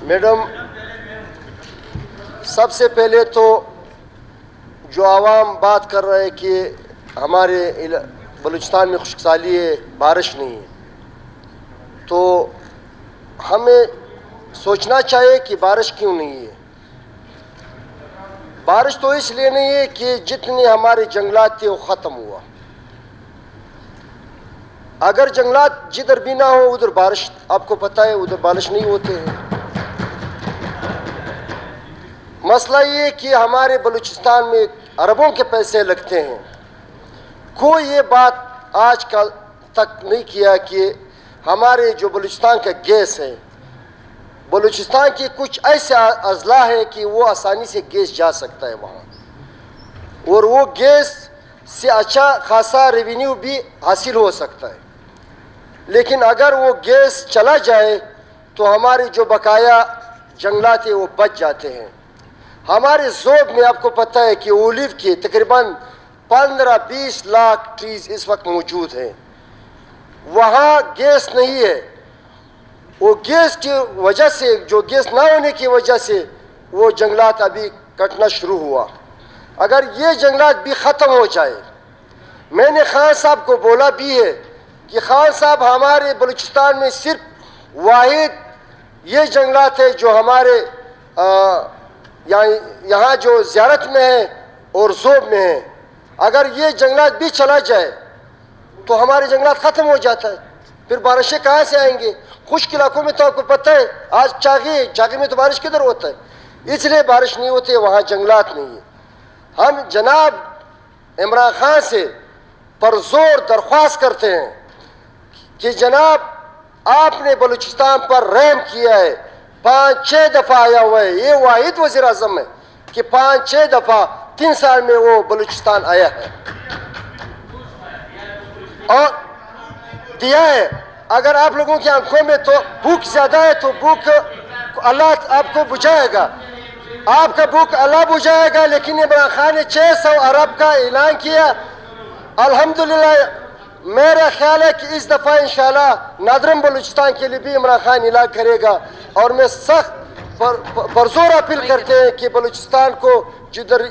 Madam, سب سے پہلے تو جو عوام بات کر رہے کہ ہمارے بلوچستان میں خشک سالی ہے، بارش نہیں ہے، تو ہمیں سوچنا چاہیے کہ بارش کیوں نہیں ہے۔ بارش تو اس لیے نہیں ہے کہ جتنے ہمارے جنگلات تھے وہ ختم ہوا۔ اگر جنگلات جدھر بھی نہ ہو ادھر بارش، آپ کو پتہ ہے ادھر بارش نہیں ہوتے ہیں۔ مسئلہ یہ ہے کہ ہمارے بلوچستان میں اربوں کے پیسے لگتے ہیں۔ کوئی یہ بات آج کل تک نہیں کیا کہ ہمارے جو بلوچستان کا گیس ہے، بلوچستان کی کچھ ایسے اضلاع ہے کہ وہ آسانی سے گیس جا سکتا ہے وہاں، اور وہ گیس سے اچھا خاصا ریونیو بھی حاصل ہو سکتا ہے۔ لیکن اگر وہ گیس چلا جائے تو ہمارے جو بقایا جنگلات ہیں وہ بچ جاتے ہیں۔ ہمارے ذوب میں آپ کو پتہ ہے کہ اولیو کے تقریباً 15-20 لاکھ ٹریز اس وقت موجود ہیں، وہاں گیس نہیں ہے۔ وہ گیس کی وجہ سے، جو گیس نہ ہونے کی وجہ سے وہ جنگلات ابھی کٹنا شروع ہوا۔ اگر یہ جنگلات بھی ختم ہو جائے، میں نے خان صاحب کو بولا بھی ہے کہ خان صاحب ہمارے بلوچستان میں صرف واحد یہ جنگلات ہے جو ہمارے یہاں جو زیارت میں ہے اور ذوب میں ہے، اگر یہ جنگلات بھی چلا جائے تو ہمارے جنگلات ختم ہو جاتا ہے، پھر بارشیں کہاں سے آئیں گے؟ خشک علاقوں میں تو آپ کو پتہ ہے، آج چاغی میں تو بارش کدھر ہوتا ہے؟ اس لیے بارش نہیں ہوتی ہے، وہاں جنگلات نہیں ہیں۔ ہم جناب عمران خان سے پرزور درخواست کرتے ہیں کہ جناب آپ نے بلوچستان پر رحم کیا ہے، 5-6 دفعہ آیا ہوا ہے، یہ واحد وزیر اعظم ہے کہ 5-6 دفعہ 3 سال میں وہ بلوچستان آیا ہے اور دیا ہے۔ اگر آپ لوگوں کی آنکھوں میں تو بھوک زیادہ ہے تو بھوک اللہ آپ کو بجھائے گا، آپ کا بھوک اللہ بجھائے گا۔ لیکن عمران خان نے 600 ارب کا اعلان کیا، الحمدللہ میرا خیال ہے کہ اس دفعہ انشاءاللہ نادرم بلوچستان کے لیے بھی عمران خان اعلان کرے گا، اور میں سخت پرزور اپیل کرتے ہیں کہ بلوچستان کو جدھر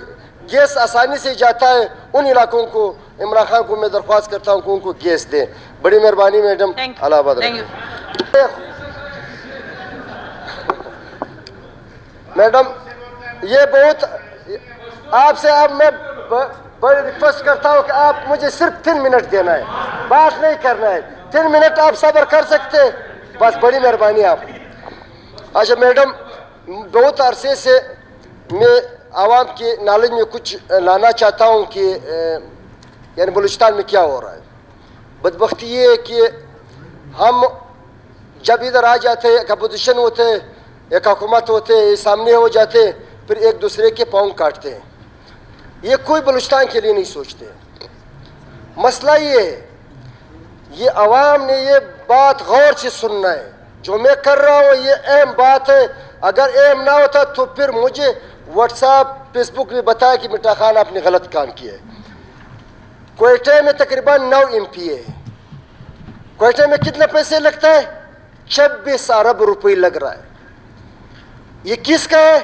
گیس آسانی سے جاتا ہے ان علاقوں کو عمران خان کو میں درخواست کرتا ہوں کہ ان کو گیس دیں۔ بڑی مہربانی میڈم، الہ آباد رکھیں۔ میڈم یہ بہت آپ سے اب میں بڑی ریکویسٹ کرتا ہوں کہ آپ مجھے صرف 3 منٹ دینا ہے، بات نہیں کرنا ہے، 3 منٹ آپ صبر کر سکتے، بس بڑی مہربانی آپ۔ اچھا میڈم، بہت عرصے سے میں عوام کے نالج میں کچھ لانا چاہتا ہوں کہ یعنی بلوچستان میں کیا ہو رہا ہے۔ بدبختی یہ ہے کہ ہم جب ادھر آ جاتے ایک اپوزیشن ہوتے، ایک حکومت ہوتے، یہ سامنے ہو جاتے، پھر ایک دوسرے کے پاؤں کاٹتے ہیں۔ یہ کوئی بلوچستان کے لیے نہیں سوچتے۔ مسئلہ یہ ہے، یہ عوام نے یہ بات غور سے سننا ہے، جو میں کر رہا ہوں یہ اہم بات ہے۔ اگر اہم نہ ہوتا تو پھر مجھے واٹس ایپ فیس بک میں بتایا کہ مٹا خان آپ نے غلط کام کیا ہے۔ کوئٹہ میں تقریباً 9 MP ہے، کوئٹہ میں کتنے پیسے لگتا ہے؟ 26 ارب روپے لگ رہا ہے۔ یہ کس کا ہے؟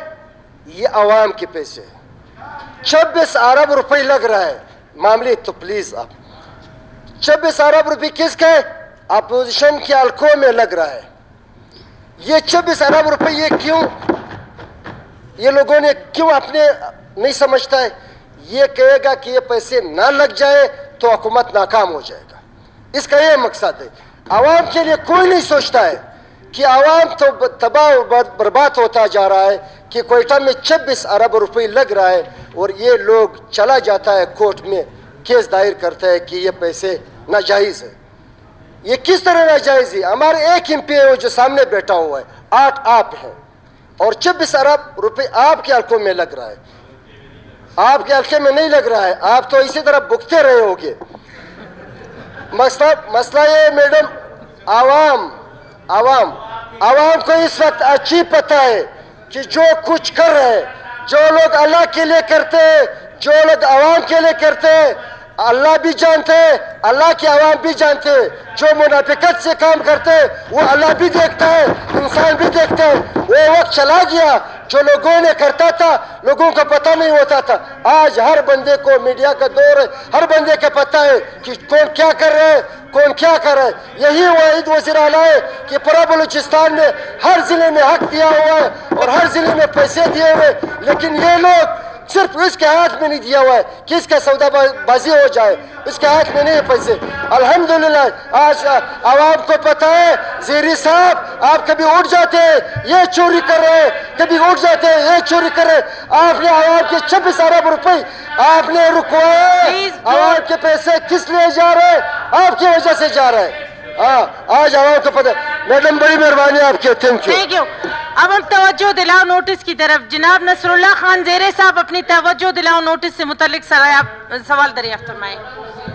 یہ عوام کے پیسے ہیں۔ 26 ارب روپے لگ رہا ہے معاملے، تو پلیز آپ 26 ارب روپے کس کا ہے؟ اپوزیشن کے حلقوں میں لگ رہا ہے۔ یہ 26 ارب روپے یہ کیوں، یہ لوگوں نے کیوں اپنے نہیں سمجھتا ہے؟ یہ کہے گا کہ یہ پیسے نہ لگ جائے تو حکومت ناکام ہو جائے گا، اس کا یہ مقصد ہے۔ عوام کے لیے کوئی نہیں سوچتا ہے کہ عوام تو تباہ و برباد ہوتا جا رہا ہے کہ کوئٹہ میں 26 ارب روپے لگ رہا ہے، اور یہ لوگ چلا جاتا ہے کورٹ میں کیس دائر کرتا ہے کہ یہ پیسے ناجائز ہے۔ یہ کس طرح ناجائز ہے؟ ہمارے ایک MP ہے جو سامنے بیٹھا ہوا ہے، 8 آپ ہیں، اور 26 ارب روپے آپ کے حلقوں میں لگ رہا ہے۔ آپ کے حلقے میں نہیں لگ رہا ہے، آپ تو اسی طرح بکتے رہے ہوگے۔ مسئلہ یہ ہے میڈم، عوام کو اس وقت اچھی پتہ ہے کہ جو کچھ کر رہے ہیں، جو لوگ اللہ کے لیے کرتے ہیں، جو لوگ عوام کے لیے کرتے ہیں، اللہ بھی جانتے ہیں, اللہ کے عوام بھی جانتے ہیں. جو منافقت سے کام کرتے ہیں وہ اللہ بھی دیکھتا ہے, انسان بھی دیکھتے ہیں. وہ وقت چلا گیا جو لوگوں نے کرتا تھا, لوگوں کو پتہ نہیں ہوتا تھا. آج ہر بندے کو میڈیا کا دور ہے, ہر بندے کو پتہ ہے کہ کون کیا کر رہے ہے, کون کیا کر رہا ہے. یہی واحد وزیر اعلیٰ ہے کہ پورا بلوچستان میں ہر ضلع میں حق دیا ہوا ہے اور ہر ضلع میں پیسے دیے ہوئے, لیکن یہ لوگ صرف اس کے ہاتھ میں نہیں دیا ہوا ہے کہ اس کا سودا بازی ہو جائے, اس کے ہاتھ میں نہیں ہے پیسے. الحمدللہ آج عوام کو پتہ ہے زیری صاحب آپ کبھی اٹھ جاتے ہیں یہ چوری کر رہے ہیں, کبھی اٹھ جاتے ہیں یہ چوری کر رہے ہیں. آپ نے عوام کے 26 ارب روپے آپ نے رکوائے, عوام کے پیسے کس لیے جا رہے ہیں, آپ کی وجہ سے جا رہے ہیں. آج عوام کو پتہ. میڈم بڑی مہربانی آپ کی, تھینک یو. اب توجہ دلاؤ نوٹس کی طرف. جناب نصر اللہ خان زیرے صاحب اپنی توجہ دلاؤ نوٹس سے متعلق سوال دریافت فرمائیں.